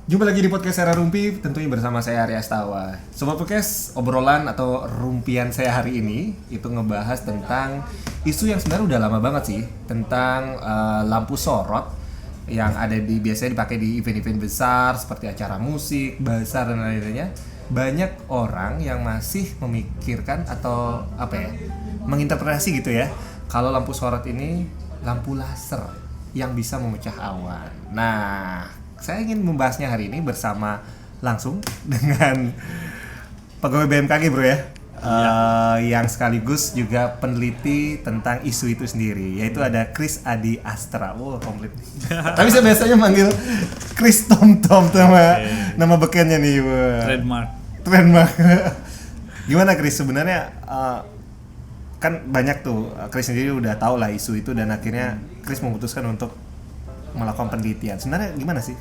Jumpa lagi di podcast Era Rumpi, tentunya bersama saya Arya Astawa. Sobat podcast, obrolan atau rumpian saya hari ini itu ngebahas tentang isu yang sebenarnya udah lama banget sih, tentang lampu sorot yang ada biasanya dipakai di event-event besar seperti acara musik, bazar dan lain-lainnya. Banyak orang yang masih memikirkan atau menginterpretasi gitu ya, kalau lampu sorot ini lampu laser yang bisa memecah awan. Nah, saya ingin membahasnya hari ini bersama langsung dengan pegawai BMKG bro ya, yang sekaligus juga peneliti tentang isu itu sendiri, yaitu ada Chris Adi Astra. Komplit. Tapi saya biasanya manggil Chris Tom nama bekennya nih. Trademark. Gimana Chris, sebenarnya kan banyak tuh, Chris sendiri udah tahu lah isu itu dan akhirnya Chris memutuskan untuk melakukan penelitian. Sebenarnya gimana sih?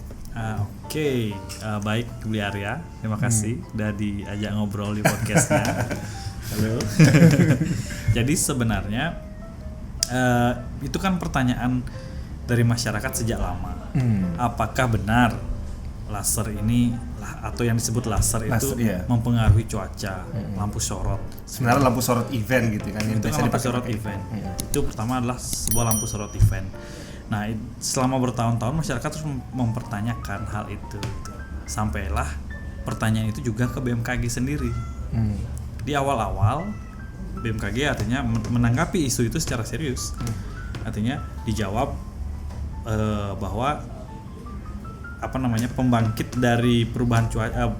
Baik Bu Arya, terima kasih udah diajak ngobrol di podcastnya. Halo. Jadi sebenarnya itu kan pertanyaan dari masyarakat sejak lama. Apakah benar laser ini atau yang disebut laser itu mempengaruhi cuaca, lampu sorot? Sebenarnya lampu sorot event gitu kan? Itu lampu sorot event. Itu pertama adalah sebuah lampu sorot event. Nah, selama bertahun-tahun masyarakat terus mempertanyakan hal itu. Sampailah pertanyaan itu juga ke BMKG sendiri. Di awal-awal BMKG artinya menanggapi isu itu secara serius. Artinya dijawab bahwa pembangkit dari perubahan cuaca,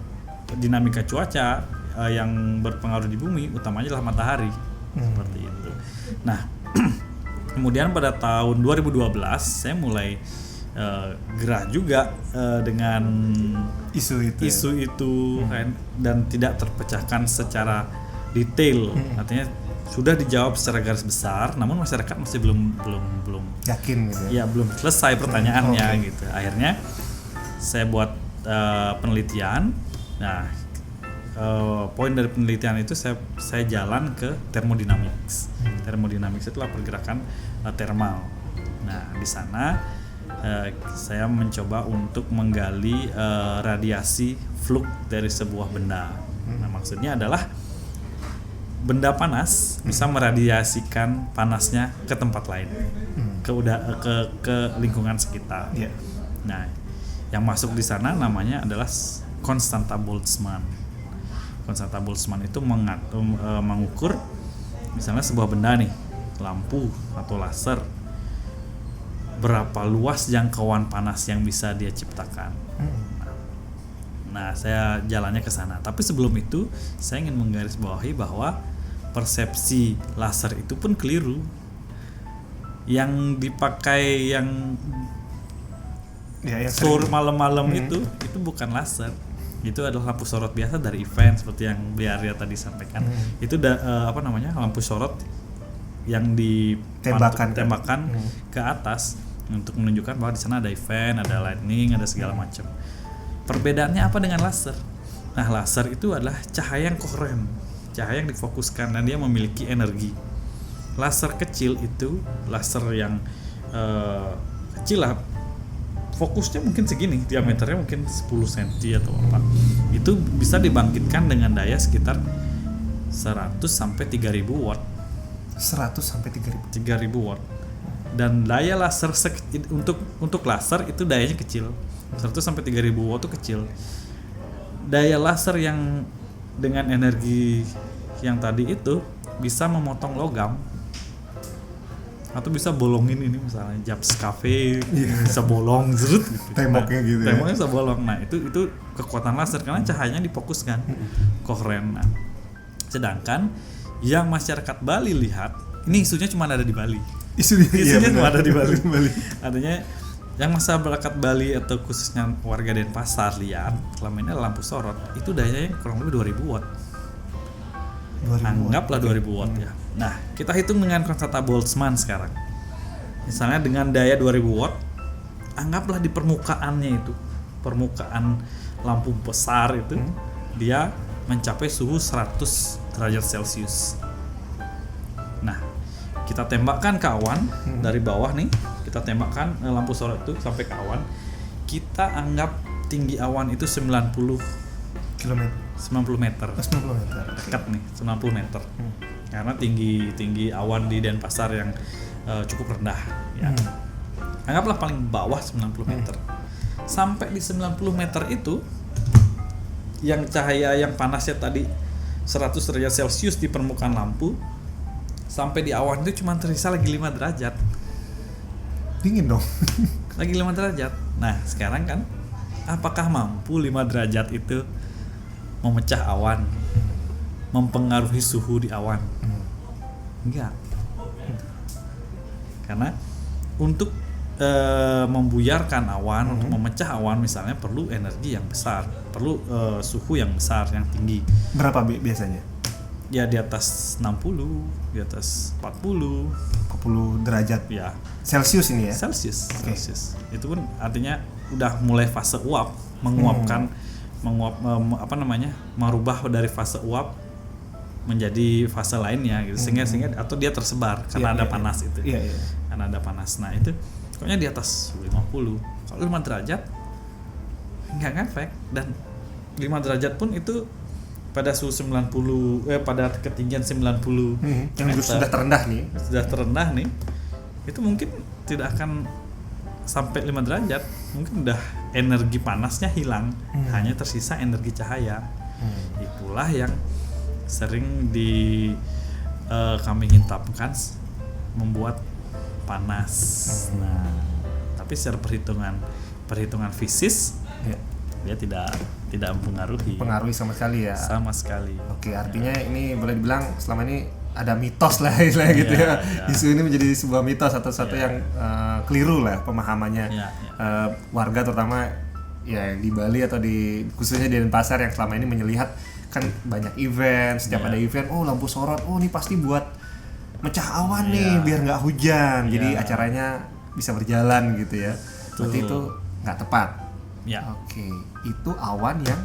dinamika cuaca yang berpengaruh di bumi utamanya adalah matahari. Seperti itu. Nah, kemudian pada tahun 2012 saya mulai gerah juga dengan isu itu kan, dan tidak terpecahkan secara detail. Artinya sudah dijawab secara garis besar, namun masyarakat masih belum yakin gitu. Ya, belum selesai pertanyaannya gitu. Akhirnya saya buat penelitian. Nah, poin dari penelitian itu saya jalan ke thermodynamics. Thermodynamics itulah pergerakan thermal. Nah, di sana saya mencoba untuk menggali radiasi flux dari sebuah benda. Nah, maksudnya adalah benda panas bisa meradiasikan panasnya ke tempat lain, ke lingkungan sekitar. Nah, yang masuk di sana namanya adalah konstanta Boltzmann. Konstanta Boltzmann itu mengukur misalnya sebuah benda nih, lampu atau laser, berapa luas jangkauan panas yang bisa dia ciptakan. Nah, saya jalannya ke sana. Tapi sebelum itu, saya ingin menggarisbawahi bahwa persepsi laser itu pun keliru. Yang dipakai yang sore malam-malam itu bukan laser. Itu adalah lampu sorot biasa dari event seperti yang Bu Arya tadi sampaikan. Itu lampu sorot yang ditembakkan ke atas untuk menunjukkan bahwa di sana ada event, ada lightning, ada segala macam. Perbedaannya apa dengan laser? Nah, laser itu adalah cahaya yang koheren, cahaya yang difokuskan dan dia memiliki energi. Laser kecil itu laser yang kecil lah, fokusnya mungkin segini, diameternya mungkin 10 cm atau apa. Itu bisa dibangkitkan dengan daya sekitar 100 sampai 3000 watt. 100 sampai 3000 watt. Dan daya laser untuk laser itu dayanya kecil. 100 sampai 3000 watt itu kecil. Daya laser yang dengan energi yang tadi itu bisa memotong logam. Atau bisa bolongin ini misalnya Japs Cafe, bisa bolong zrut gitu. Temboknya gitu. Temboknya bisa bolong. Nah, itu kekuatan laser karena cahayanya difokuskan. Koheren. Nah, sedangkan yang masyarakat Bali lihat, ini isunya cuma ada di Bali. Isunya cuma ada di Bali. Artinya yang masyarakat Bali atau khususnya warga Denpasar lihat selama ini lampu sorot itu dayanya kurang lebih 2000 watt. Anggaplah 2000 watt ya. Nah, kita hitung dengan konstanta Boltzmann sekarang. Misalnya dengan daya 2000 watt, anggaplah di permukaannya itu, permukaan lampu besar itu, dia mencapai suhu 100 derajat Celcius. Nah, kita tembakkan ke awan dari bawah nih, kita tembakkan lampu sorot itu sampai ke awan. Kita anggap tinggi awan itu 90 kilometer 90 meter. 90 meter. Dekat nih, 90 meter. Karena tinggi awan di Denpasar yang cukup rendah ya. Anggaplah paling bawah 90 meter. Sampai di 90 meter itu yang cahaya yang panasnya tadi 100 derajat Celcius di permukaan lampu, sampai di awan itu cuma tersisa lagi 5 derajat. Dingin dong. Lagi 5 derajat. Nah, sekarang kan apakah mampu 5 derajat itu memecah awan, mempengaruhi suhu di awan? Enggak. Karena untuk membuyarkan awan, untuk memecah awan misalnya perlu energi yang besar, perlu suhu yang besar, yang tinggi. Berapa biasanya? Ya di atas 60, di atas 40 derajat ya. Celcius ini ya? Celcius. Okay. Celcius. Itu pun artinya udah mulai fase uap, menguapkan merubah dari fase uap menjadi fase lainnya gitu. Sehingga atau dia tersebar karena ada panas itu. Karena ada panas. Nah, itu pokoknya di atas 50. Kalau 5 derajat nggak ngefek, dan 5 derajat pun itu pada suhu 90 pada ketinggian 90 yang meter, sudah terendah nih, itu mungkin tidak akan sampai 5 derajat, mungkin udah energi panasnya hilang, hanya tersisa energi cahaya. Itulah yang sering kami hintamkan membuat panas. Nah, tapi secara perhitungan fisis dia tidak mempengaruhi sama sekali ya. Sama sekali. Oke, artinya ini boleh dibilang selama ini ada mitos lah istilahnya gitu ya. Isu ini menjadi sebuah mitos atau satu yang keliru lah pemahamannya. Warga terutama ya di Bali atau khususnya di Denpasar yang selama ini melihat kan banyak event, setiap ada event, lampu sorot, ini pasti buat mecah awan nih biar nggak hujan, jadi acaranya bisa berjalan gitu ya. Berarti itu nggak tepat. Oke, itu awan yang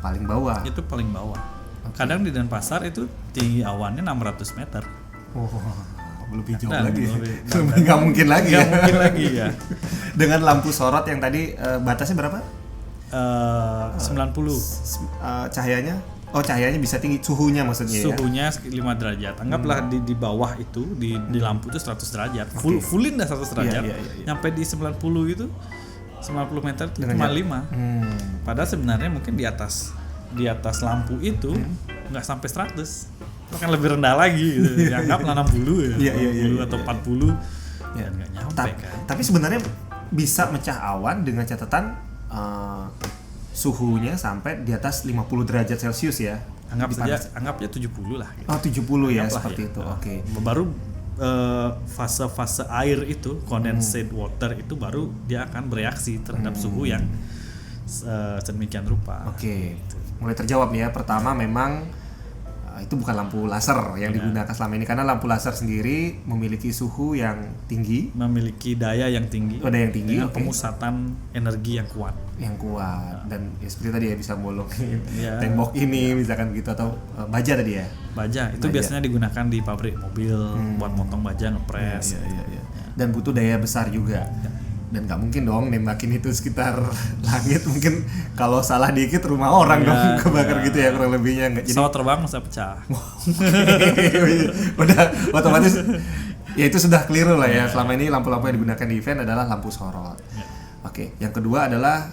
paling bawah. Itu paling bawah. Kadang di Denpasar itu tinggi awannya 600 meter. Lebih jauh lagi. Nggak mungkin lagi ya. Dengan lampu sorot yang tadi batasnya berapa? 90. Cahayanya bisa tinggi, suhunya maksudnya. Suhunya 5 derajat. Anggaplah di bawah itu di lampu itu 100 derajat. Fullin dah 100 derajat. Sampai di 90 itu 90 meter itu cuma 5. Padahal sebenarnya mungkin di atas lampu itu nggak sampai 100. Bahkan lebih rendah lagi gitu. Anggaplah 60 atau 40. Dan nggak nyampe kan. Tapi sebenarnya bisa mecah awan dengan catatan suhunya sampai di atas 50 derajat Celcius ya. Anggapnya 70 lah gitu. 70 ya, seperti itu. Oke. Baru fase-fase air itu, condensate water itu baru dia akan bereaksi terhadap suhu yang sedemikian rupa. Oke. Mulai terjawab ya. Pertama memang itu bukan lampu laser yang digunakan selama ini, karena lampu laser sendiri memiliki suhu yang tinggi, memiliki daya yang tinggi, dengan pemusatan energi yang kuat. Dan ya seperti tadi ya, bisa bolongin tembok ini misalkan gitu, atau baja tadi ya. Baja itu biasanya digunakan di pabrik mobil buat motong baja, ngepres. Dan butuh daya besar juga. Dan nggak mungkin dong nembakin itu sekitar langit, mungkin kalau salah dikit rumah orang dong kebakar gitu ya kurang lebihnya. Pesawat terbang bisa pecah. Udah otomatis ya itu sudah keliru lah ya. Selama ini lampu-lampu yang digunakan di event adalah lampu sorot. Oke, yang kedua adalah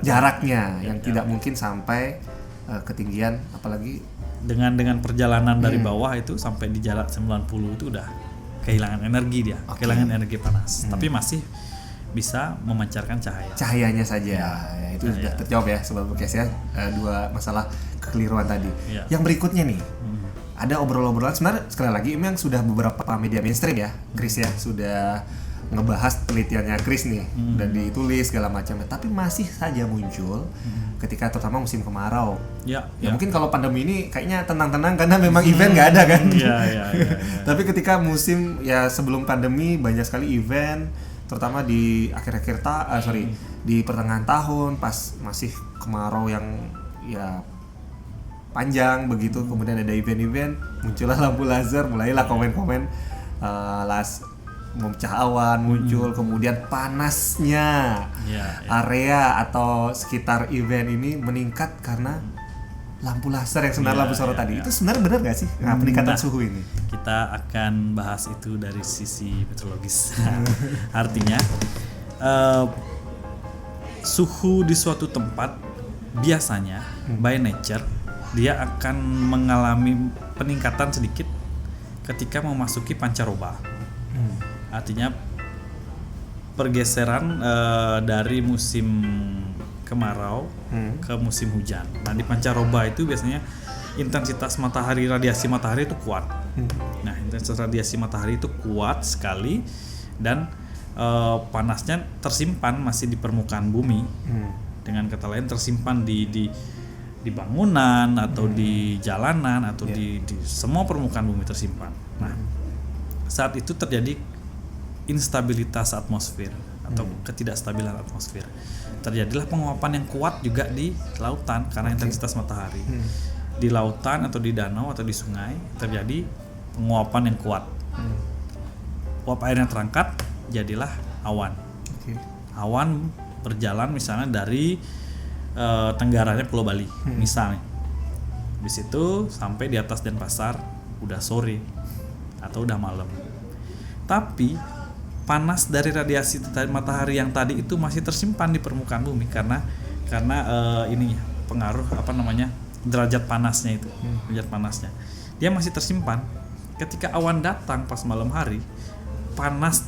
jaraknya yang tidak mungkin sampai ketinggian, apalagi dengan perjalanan dari bawah itu sampai di jarak 90 itu udah kehilangan energi dia, kehilangan energi panas. Tapi masih bisa memancarkan cahayanya saja. Ya, itu sudah terjawab ya Sobat Podcast ya, dua masalah kekeliruan tadi. Yang berikutnya nih, ada obrolan-obrolan sebenarnya sekali lagi memang sudah beberapa media mainstream ya, Chris ya, sudah ngebahas penelitiannya Chris nih, dan ditulis segala macam, tapi masih saja muncul ketika terutama musim kemarau. Ya mungkin kalau pandemi ini kayaknya tenang-tenang karena memang event nggak ada kan. Tapi ketika musim ya sebelum pandemi banyak sekali event, terutama di akhir-akhir di pertengahan tahun pas masih kemarau yang ya panjang begitu, kemudian ada event-event, muncullah lampu laser, mulailah komen-komen memecah awan muncul, kemudian panasnya area atau sekitar event ini meningkat karena lampu laser yang sebenarnya lampu sorot tadi. Itu sebenarnya benar nggak sih peningkatan suhu ini? Kita akan bahas itu dari sisi meteorologis. Artinya suhu di suatu tempat biasanya by nature dia akan mengalami peningkatan sedikit ketika memasuki pancaroba. Artinya pergeseran dari musim kemarau ke musim hujan. Nah di pancaroba itu biasanya intensitas matahari, radiasi matahari itu kuat. Nah intensitas radiasi matahari itu kuat sekali dan panasnya tersimpan masih di permukaan bumi. Dengan kata lain tersimpan di bangunan atau di jalanan atau di semua permukaan bumi tersimpan. Nah, saat itu terjadi instabilitas atmosfer atau ketidakstabilan atmosfer. Terjadilah penguapan yang kuat juga di lautan karena intensitas matahari. Di lautan atau di danau atau di sungai terjadi penguapan yang kuat. Uap air yang terangkat jadilah awan. Awan berjalan misalnya dari tenggaranya Pulau Bali misalnya. Habis itu sampai di atas Denpasar udah sore atau udah malam. Tapi panas dari radiasi matahari yang tadi itu masih tersimpan di permukaan bumi karena ini pengaruh derajat panasnya itu. Derajat panasnya. Dia masih tersimpan. Ketika awan datang pas malam hari, panas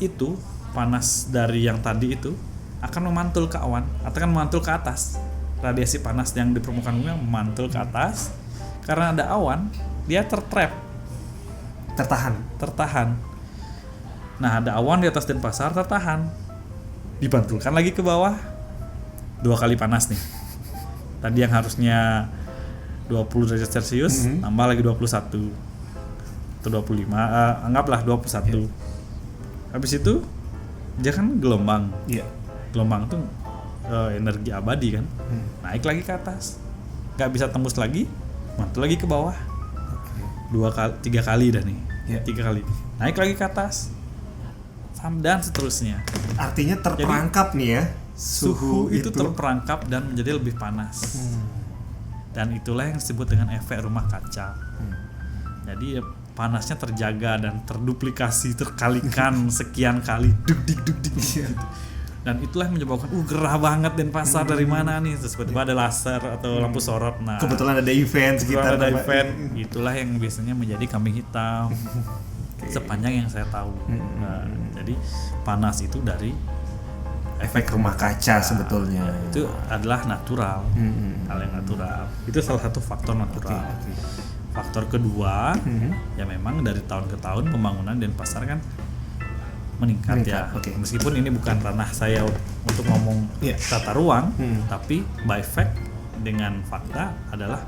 dari yang tadi itu akan memantul ke awan atau akan memantul ke atas. Radiasi panas yang di permukaan bumi memantul ke atas karena ada awan, dia tertahan. Nah ada awan di atas Denpasar tertahan, dipantulkan lagi ke bawah, 2 kali panas nih. Tadi yang harusnya 20 derajat Celcius tambah lagi 21 atau 25, anggaplah 21. Habis itu dia kan gelombang. Gelombang tuh energi abadi kan, naik lagi ke atas, nggak bisa tembus lagi, mantul lagi ke bawah, 3 kali dah nih, 3 kali, naik lagi ke atas, dan seterusnya. Artinya terperangkap. Jadi, nih ya, suhu itu terperangkap dan menjadi lebih panas, dan itulah yang disebut dengan efek rumah kaca. Jadi panasnya terjaga dan terduplikasi, terkalikan sekian kali, duk gitu. Dan itulah yang menyebabkan gerah banget Denpasar dari mana nih, terus tiba-tiba ada laser atau lampu sorot. Nah kebetulan ada event sekitar, itulah yang biasanya menjadi kambing hitam sepanjang yang saya tahu. Nah, jadi panas itu dari efek rumah kaca sebetulnya. Itu adalah natural, hal yang natural. Itu salah satu faktor natural. Faktor kedua, ya memang dari tahun ke tahun pembangunan Denpasar kan meningkat ya. Meskipun ini bukan ranah saya untuk ngomong tata ruang, tapi by fact dengan fakta adalah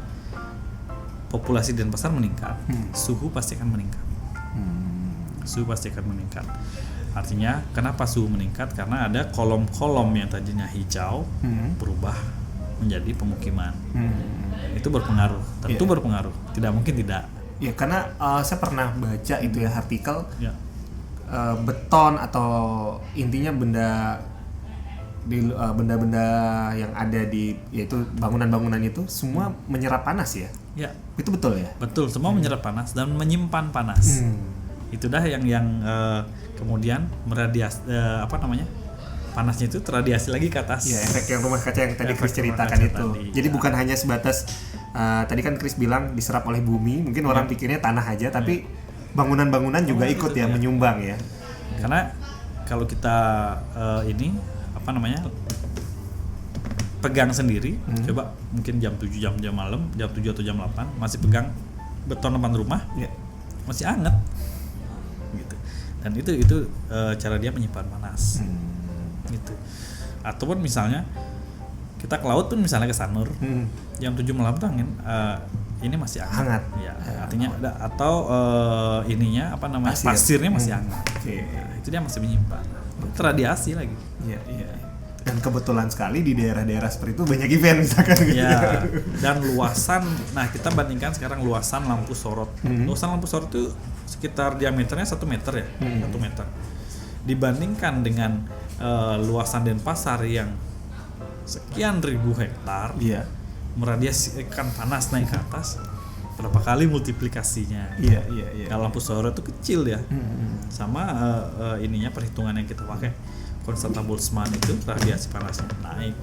populasi Denpasar meningkat, suhu pasti akan meningkat. Suhu pasti akan meningkat. Artinya kenapa suhu meningkat? Karena ada kolom-kolom yang tadinya hijau berubah menjadi pemukiman. Itu berpengaruh, tentu berpengaruh. Tidak mungkin tidak. Ya karena saya pernah baca itu ya artikel. Beton atau intinya benda-benda yang ada di yaitu bangunan-bangunan itu semua menyerap panas ya? Ya. Itu betul ya? Betul, semua menyerap panas dan menyimpan panas. Itu dah yang kemudian meradiasi panasnya itu terradiasi lagi ke atas. Ya, efek yang rumah kaca yang tadi Chris ceritakan itu. Jadi bukan hanya sebatas tadi kan Chris bilang diserap oleh bumi, mungkin orang pikirnya tanah aja, tapi bangunan-bangunan juga ikut ya menyumbang ya. Karena kalau kita pegang sendiri, coba mungkin jam 7 jam malam, jam 7 atau jam 8 masih pegang beton depan rumah, masih anget gitu. Dan itu cara dia menyimpan panas. Gitu. Ataupun misalnya kita ke laut pun misalnya ke Sanur, jam 7 malam tuh angin ini masih hangat. Ya, artinya atau pasirnya masih hangat. Nah, itu dia masih menyimpan. Terradiasi lagi. Iya. Dan kebetulan sekali di daerah-daerah seperti itu banyak event misalkan gitu. Ya. Dan luasan, kita bandingkan sekarang luasan lampu sorot. Luasan lampu sorot itu sekitar diameternya 1 meter ya, 1 meter. dibandingkan dengan luasan Denpasar yang sekian ribu hektar, Iya. meradiasikan panas naik ke atas, berapa kali multiplikasinya. Iya. Kalau lampu sorot itu kecil ya. Sama ininya perhitungan yang kita pakai konstanta Boltzmann itu radiasi panasnya naik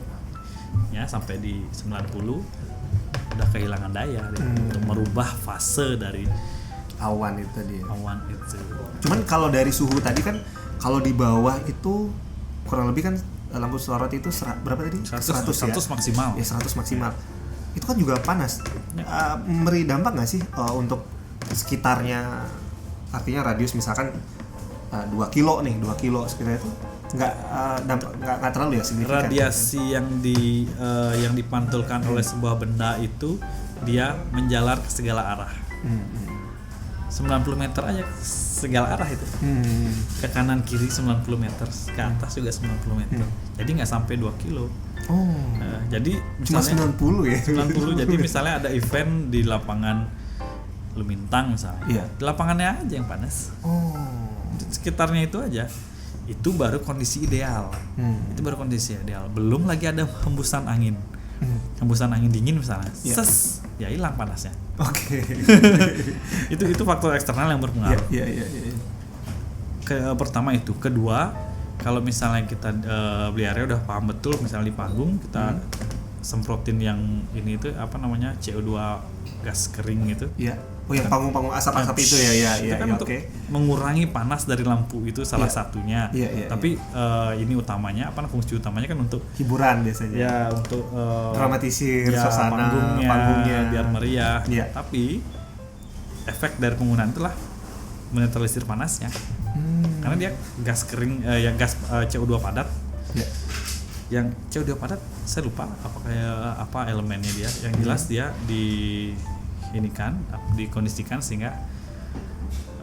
ya sampai di 90, udah kehilangan daya deh, untuk merubah fase dari Awan itu tadi. awan itu. Cuman kalau dari suhu tadi kan, kalau di bawah itu kurang lebih kan lampu sorot itu berapa tadi? 100 ya? maksimal. Ya 100 maksimal. Itu kan juga panas. Memberi dampak nggak sih untuk sekitarnya? Artinya radius misalkan 2 kilo nih, 2 kilo sekitar itu nggak terlalu ya signifikan. Radiasi yang dipantulkan oleh sebuah benda itu dia menjalar ke segala arah. 90 meter aja segala arah itu. Ke kanan kiri 90 meter, ke atas juga 90 meter. Jadi nggak sampai 2 kilo. Jadi Cuma misalnya 90 ya. 90. Jadi misalnya ada event di lapangan Lumintang misalnya. Iya. Di lapangannya aja yang panas. Sekitarnya itu aja. Itu baru kondisi ideal. Itu baru kondisi ideal. Belum lagi ada hembusan angin. Hembusan angin dingin misalnya. Ses, ya hilang panasnya. Oke. Itu faktor eksternal yang berpengaruh. Iya. Pertama itu, kedua, kalau misalnya kita beli area udah paham betul, misalnya di panggung kita semprotin yang ini itu apa namanya CO2 gas kering itu. Iya. Oh yang panggung-panggung asap-asap itu ya. Itu kan untuk mengurangi panas dari lampu itu salah satunya. Iya. Tapi ini utamanya fungsi utamanya kan untuk hiburan biasanya. ya untuk dramatisir ya, suasana panggungnya biar meriah. Iya. Tapi efek dari penggunaan itulah menetralisir panasnya. Karena dia gas kering gas CO2 padat. Iya. Yang CO2 padat saya lupa apa elemennya dia. Yang jelas dia dikondisikan sehingga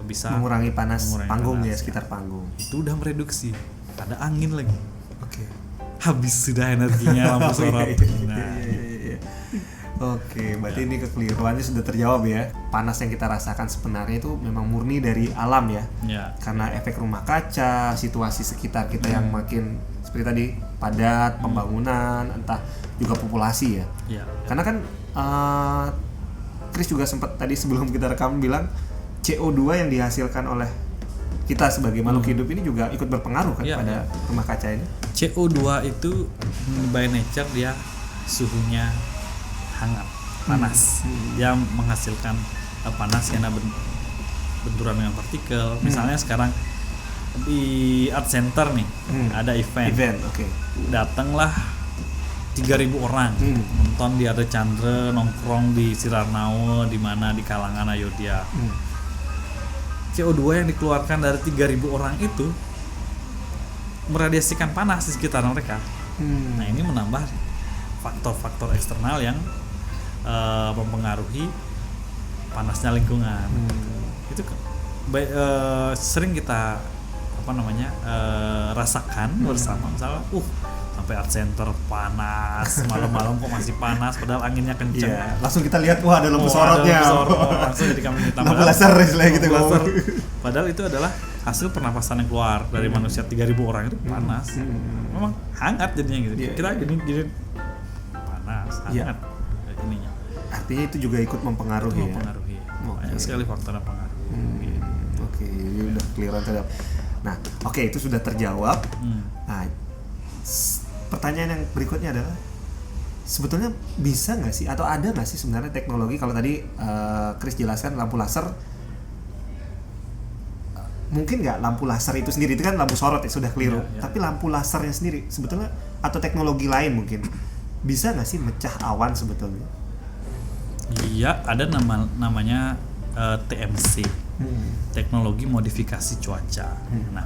bisa mengurangi panas panggung panas, ya, sekitar panggung. Itu udah mereduksi. Ada angin lagi. Oke. Habis sudah energinya lampu sorot. Iya. Oke, berarti ini kekeliruannya sudah terjawab ya. Panas yang kita rasakan sebenarnya itu memang murni dari alam ya. Ya. Karena efek rumah kaca, situasi sekitar kita yang makin seperti tadi padat, pembangunan, entah juga populasi ya. Ya. Karena kan Chris juga sempat tadi sebelum kita rekam bilang CO2 yang dihasilkan oleh kita sebagai makhluk hidup ini juga ikut berpengaruh kan pada rumah kaca ini. CO2 itu by nature dia suhunya hangat, panas. Dia menghasilkan panas karena benturan dengan partikel. Misalnya sekarang di Art Center nih ada event. Oke. Datanglah 3.000 orang nonton di Ade Chandra, nongkrong di Sirarnao, di mana di kalangan Ayodhya. CO2 yang dikeluarkan dari 3.000 orang itu meradiasikan panas di sekitar mereka. Nah ini menambah faktor-faktor eksternal yang mempengaruhi panasnya lingkungan. Itu sering kita rasakan bersama, misalnya sampai Art Center panas, malam-malam kok masih panas padahal anginnya kenceng. Iya, langsung kita lihat ada lampu sorotnya. Langsung jadi kami minta lampu laser istilahnya gitu. Padahal itu adalah hasil pernapasan yang keluar dari manusia 3.000 orang itu panas. Memang hangat jadinya gitu. Kita gini panas, hangat ininya. Artinya itu juga ikut mempengaruhi. Banyak sekali faktor yang pengaruh. Oke, jadi udah clear-an terjawab. Nah, itu sudah terjawab. Nah, pertanyaan yang berikutnya adalah sebetulnya bisa nggak sih atau ada nggak sih sebenarnya teknologi, kalau tadi Chris jelaskan lampu laser, mungkin nggak lampu laser itu sendiri itu kan lampu sorot ya sudah keliru, tapi lampu lasernya sendiri sebetulnya atau teknologi lain mungkin bisa nggak sih mecah awan sebetulnya? Iya, ada namanya TMC, teknologi modifikasi cuaca. Nah,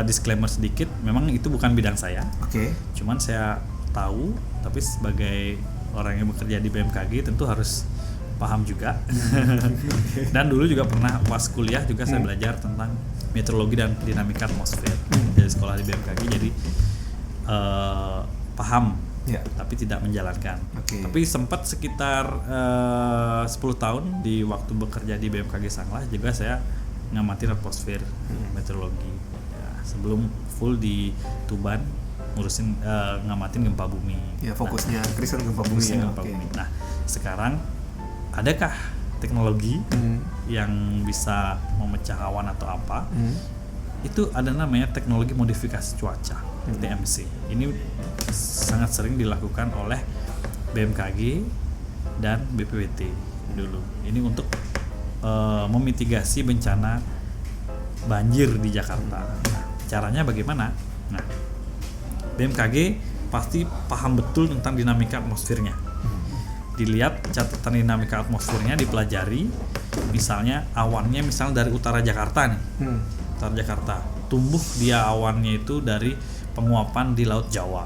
disclaimer sedikit, memang itu bukan bidang saya. Cuman saya tahu, tapi sebagai orang yang bekerja di BMKG tentu harus paham juga. Dan dulu juga pernah pas kuliah juga saya belajar tentang meteorologi dan dinamika atmosfer dari sekolah di BMKG, jadi paham. Tapi tidak menjalankan. Tapi sempat sekitar 10 tahun di waktu bekerja di BMKG Sanglah juga saya ngamatin atmosfer meteorologi. sebelum full di Tuban ngurusin ngamatin gempa bumi. Ya, fokusnya Kristen gempa bumi Ngurusin ya. gempa Oke. bumi. Nah, sekarang adakah teknologi yang bisa memecah awan atau apa? Itu ada namanya teknologi modifikasi cuaca, TMC. Ini sangat sering dilakukan oleh BMKG dan BPWT dulu. Ini untuk memitigasi bencana banjir di Jakarta. Nah, caranya bagaimana? Nah, BMKG pasti paham betul tentang dinamika atmosfernya. Dilihat catatan dinamika atmosfernya, dipelajari. Misalnya awannya misalnya dari utara Jakarta nih. Utara Jakarta. Tumbuh dia awannya itu dari penguapan di Laut Jawa.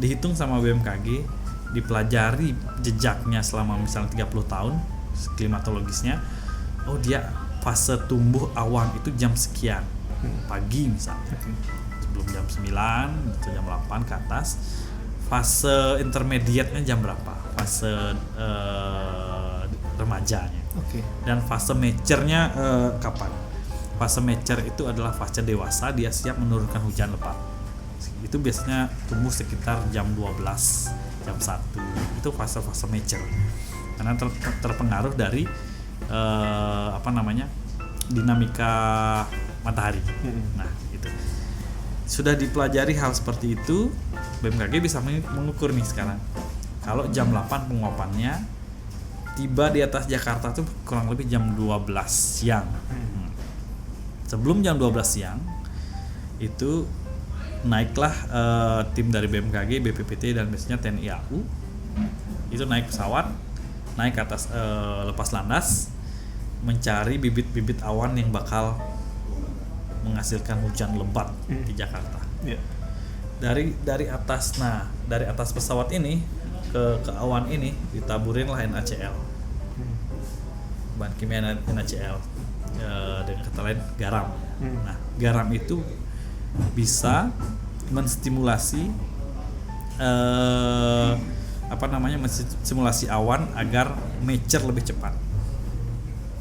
Dihitung sama BMKG, dipelajari jejaknya selama misalnya 30 tahun klimatologisnya. Oh, dia fase tumbuh awan itu jam sekian. Pagi misalnya. Sebelum jam 9 atau jam 8 ke atas. Fase intermediate-nya jam berapa? Fase remajanya. Dan fase mature-nya kapan? Fase mature itu adalah fase dewasa, dia siap menurunkan hujan lebat. Itu biasanya tumbuh sekitar jam 12, jam 1. Itu fase-fase mature. Karena terpengaruh dari dinamika matahari. Nah, gitu. Sudah dipelajari hal seperti itu, BMKG bisa mengukur nih sekarang. Kalau jam 8 penguapannya, tiba di atas Jakarta tuh kurang lebih jam 12 siang. Sebelum jam 12 siang, itu naiklah tim dari BMKG, BPPT dan biasanya TNI AU. Itu naik pesawat, naik ke atas lepas landas, mencari bibit-bibit awan yang bakal menghasilkan hujan lebat di Jakarta. Dari atas, dari atas pesawat ini ke awan ini ditaburinlah NaCl, bahan kimia NaCl, dengan kata lain garam. Nah, garam itu bisa menstimulasi menstimulasi awan agar mature lebih cepat,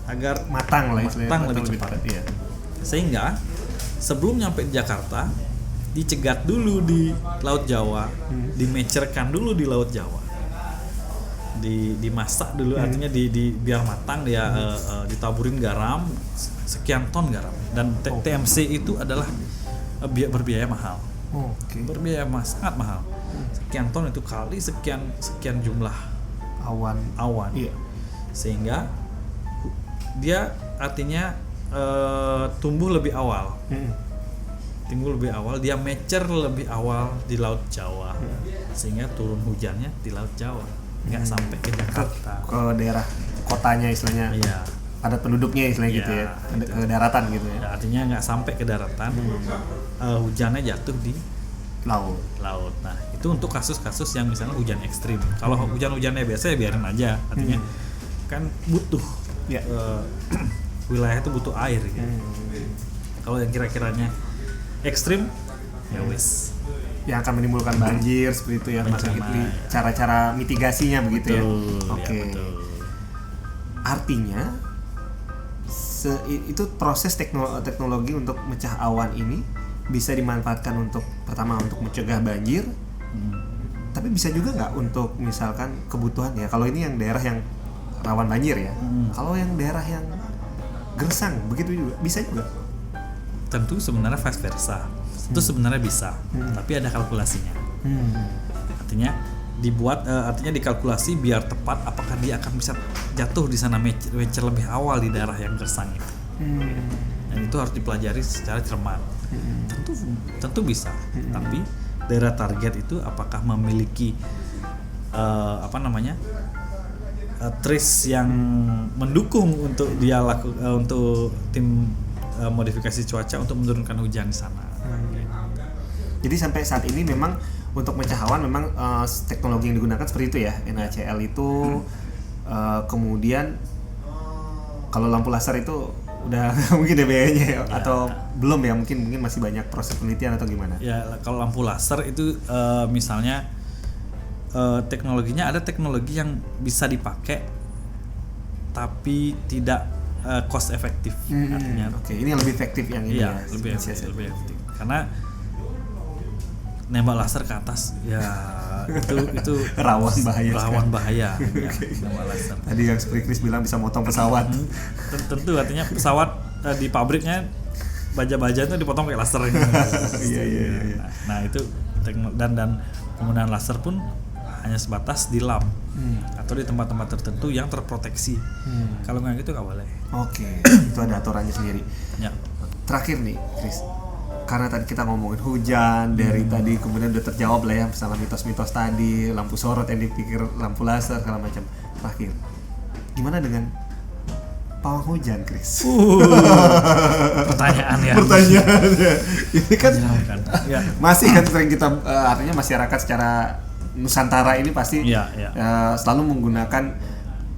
agar Matang lebih cepat. Iya. Sehingga sebelum nyampe di Jakarta, dicegat dulu di Laut Jawa, dimecerkan dulu di Laut Jawa, dimasak dulu, artinya biar matang, dia ditaburin garam, sekian ton garam, dan TMC itu adalah berbiaya mahal. Berbiaya sangat mahal. Sekian ton itu kali sekian jumlah awan. Iya. Sehingga dia artinya tumbuh lebih awal. Dia mature lebih awal di Laut Jawa, sehingga turun hujannya di Laut Jawa, nggak sampai ke Jakarta, ke daerah kotanya istilahnya. Iya. Padat penduduknya istilahnya gitu ya, ke daratan gitu ya. Artinya nggak sampai ke daratan, hujannya jatuh di laut. Nah, itu untuk kasus-kasus yang misalnya hujan ekstrim. Kalau hujan-hujannya biasa ya biarin aja, artinya kan butuh wilayah itu butuh air gitu. Kalau yang kira-kiranya ekstrim, ya wis, yang akan menimbulkan banjir seperti itu ya, Mas Agitli. Cara-cara mitigasinya begitu ya. Oke. Betul. Artinya itu proses teknologi untuk mecah awan ini bisa dimanfaatkan untuk pertama untuk mencegah banjir, tapi bisa juga nggak untuk misalkan kebutuhan ya. Kalau ini yang daerah yang rawan banjir ya. Kalau yang daerah yang gersang begitu juga bisa juga. Tentu sebenarnya vice versa. Itu sebenarnya bisa, tapi ada kalkulasinya. Artinya artinya dikalkulasi biar tepat apakah dia akan bisa jatuh di sana mature lebih awal di daerah yang gersang itu. Dan itu harus dipelajari secara cermat. Tentu bisa, tapi daerah target itu apakah memiliki trace yang mendukung untuk dia untuk tim modifikasi cuaca untuk menurunkan hujan di sana. Jadi sampai saat ini memang untuk mecah awan memang teknologi yang digunakan seperti itu ya, NaCl itu. Kemudian kalau lampu laser itu udah mungkin ada biayanya ya, atau belum ya, mungkin masih banyak proses penelitian atau gimana? Ya, kalau lampu laser itu misalnya teknologinya, ada teknologi yang bisa dipakai tapi tidak cost efektif. Artinya Oke, ini yang lebih efektif yang ini iya, ya. lebih efektif. Karena nembak laser ke atas ya itu Rawan bahaya. bahaya ya, nembak laser. Tadi yang seperti Chris bilang bisa motong pesawat. Tentu artinya pesawat di pabriknya baja-baja itu dipotong kayak laser ini. Iya. Nah, itu dan penggunaan laser pun hanya sebatas di lab atau di tempat-tempat tertentu yang terproteksi. Kalau nggak gitu nggak boleh. Oke, itu ada aturannya sendiri. Ya. Terakhir nih, Chris. Karena tadi kita ngomongin hujan, dari tadi kemudian udah terjawab lah ya sama mitos-mitos tadi, lampu sorot yang dipikir lampu laser segala macam. Terakhir, gimana dengan pawang hujan, Chris? Pertanyaan ya. Pertanyaannya, ini kan Ya. masih kan sering kita artinya masyarakat secara Nusantara ini pasti Iya. selalu menggunakan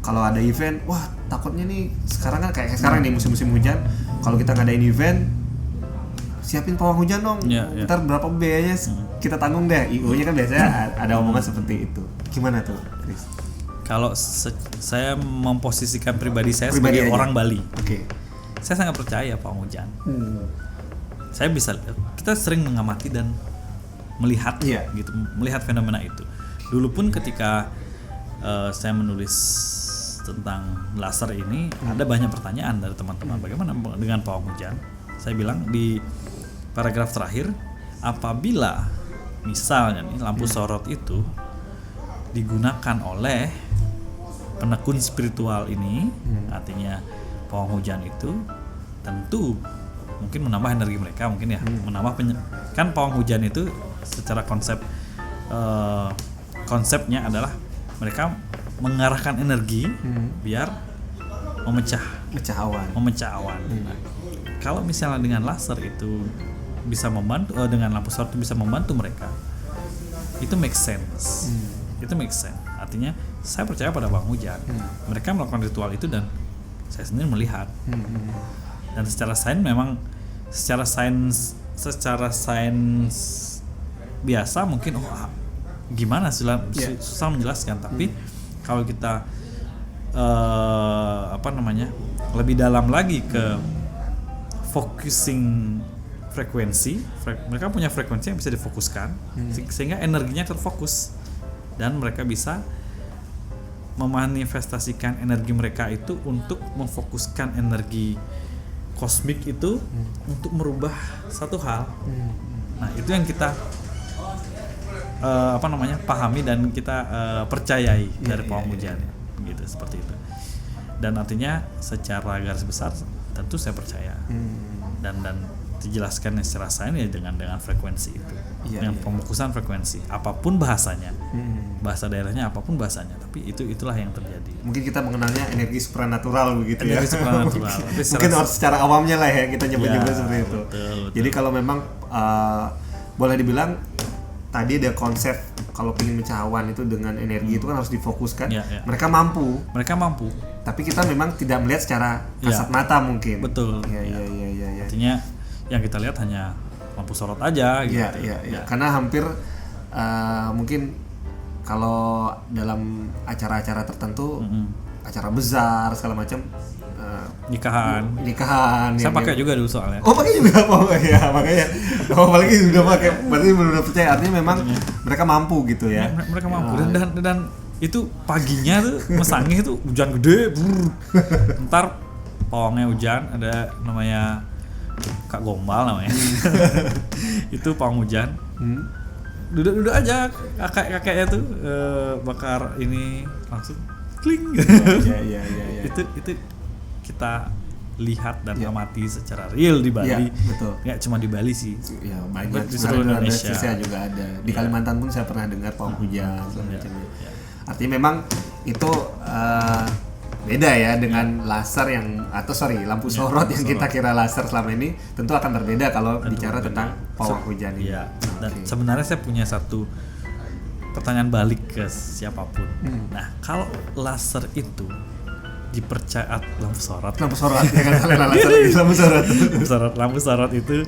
kalau ada event, wah takutnya nih sekarang kan kayak sekarang nih musim-musim hujan, kalau kita ngadain event siapin pawang hujan dong, Iya. ntar berapa biayanya kita tanggung deh, IO-nya kan biasanya ada omongan seperti itu. Gimana tuh, Chris? Kalau saya memposisikan pribadi saya Pribadi sebagai aja. orang Bali, Oke. saya sangat percaya pawang hujan. Kita sering mengamati dan melihat Iya. gitu, melihat fenomena itu. Dulu pun ketika saya menulis tentang laser ini, ada banyak pertanyaan dari teman-teman, bagaimana dengan pawang hujan? Saya bilang di paragraf terakhir, apabila misalnya nih lampu sorot itu digunakan oleh penekun spiritual ini, artinya pawang hujan itu tentu mungkin menambah energi mereka, mungkin ya menambah kan pawang hujan itu secara konsepnya adalah mereka mengarahkan energi biar memecah awan. Nah, kalau misalnya dengan laser itu bisa membantu, dengan lampu sorot itu bisa membantu mereka, itu make sense. Artinya saya percaya pada pawang hujan. Mereka melakukan ritual itu dan saya sendiri melihat. Dan secara sains biasa mungkin gimana susah menjelaskan, tapi kalau kita lebih dalam lagi ke focusing frekuensi, mereka punya frekuensi yang bisa difokuskan sehingga energinya terfokus dan mereka bisa memanifestasikan energi mereka itu untuk memfokuskan energi kosmik itu untuk merubah satu hal. Nah, itu yang kita pahami dan kita percayai dari pawang hujan, gitu, seperti itu. Dan artinya secara garis besar tentu saya percaya dan dijelaskan secara sains ya dengan frekuensi itu, dengan pemukusan frekuensi, apapun bahasanya, bahasa daerahnya apapun bahasanya, tapi itulah yang terjadi. Mungkin kita mengenalnya energi supranatural begitu energi ya. supranatural. Mungkin secara awamnya lah ya kita nyebut-nyebut seperti itu. Betul. Jadi kalau memang boleh dibilang tadi ada konsep kalau ingin mecah awan itu dengan energi itu kan harus difokuskan. Mereka mampu. Tapi kita memang tidak melihat secara kasat mata mungkin. Betul. Iya. Artinya yang kita lihat hanya lampu sorot aja gitu. Iya. Karena hampir mungkin kalau dalam acara-acara tertentu, acara besar segala macam, nikahan. Saya pakai juga dulu soalnya. Oh, pakai juga ya, makanya. Apalagi sudah pakai, berarti benar percaya. Artinya memang mereka mampu gitu ya. Mereka mampu dan itu paginya tuh mesangnya itu hujan gede, ntar pawangnya hujan, ada namanya Kak Gombal namanya. Itu pawang hujan. Duduk aja kakeknya tuh bakar ini langsung kling. Iya. Itu kita lihat dan amati secara real di Bali. Iya, betul. Nggak cuma di Bali sih. Ya, banyak di seluruh Indonesia. Saya juga ada. Di Kalimantan pun saya pernah dengar pawang hujan segala macamnya. Artinya memang itu beda ya dengan laser lampu sorot yang kita kira laser selama ini, tentu akan berbeda kalau bicara tentang pawang hujan ini. Iya. Dan sebenarnya saya punya satu pertanyaan balik ke siapapun. Nah, kalau laser itu dipercaya lampu sorot jangan salah laser. Lampu sorot itu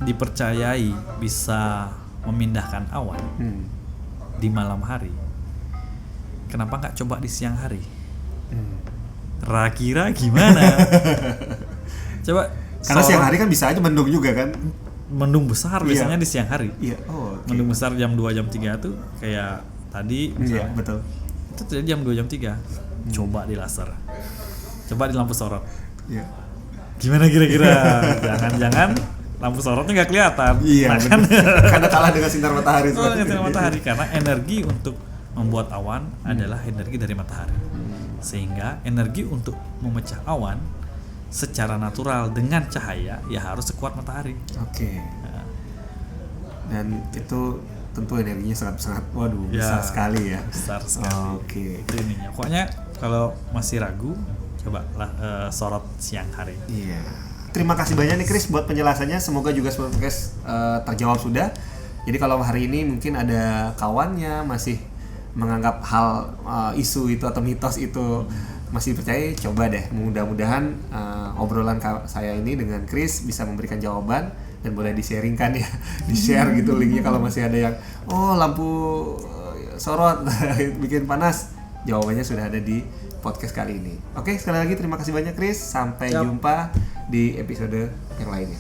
dipercayai bisa memindahkan awan di malam hari. Kenapa nggak coba di siang hari? Kira-kira gimana? Coba Karena siang hari kan bisa aja mendung juga kan. mendung besar biasanya di siang hari. Iya. Oh, oke. Mendung besar jam 2 jam 3 tuh kayak tadi Iya, misalnya. betul. Itu terjadi jam 2 jam 3. Coba di laser. Coba di lampu sorot. Iya. Gimana kira-kira? Jangan-jangan lampu sorotnya nggak kelihatan. Iya, Nah, kan karena kalah dengan sinar matahari. oh, dengan sinar matahari karena energi untuk membuat awan adalah energi dari matahari. Sehingga energi untuk memecah awan secara natural dengan cahaya ya harus sekuat matahari. Oke. Dan itu tentu energinya sangat waduh Ya, besar sekali ya. Besar sekali. Oke. Itu ininya. Pokoknya kalau masih ragu coba sorot siang hari. Iya. Terima kasih banyak nih Chris buat penjelasannya. Semoga juga Sobat Podcast terjawab sudah. Jadi kalau hari ini mungkin ada kawannya masih menganggap hal isu itu atau mitos itu masih percaya, coba deh. Mudah-mudahan obrolan saya ini dengan Chris bisa memberikan jawaban dan boleh di-sharingkan ya. Di-share gitu linknya kalau masih ada yang lampu sorot bikin panas. Jawabannya sudah ada di podcast kali ini. Oke, sekali lagi terima kasih banyak Chris. Sampai jumpa di episode yang lainnya.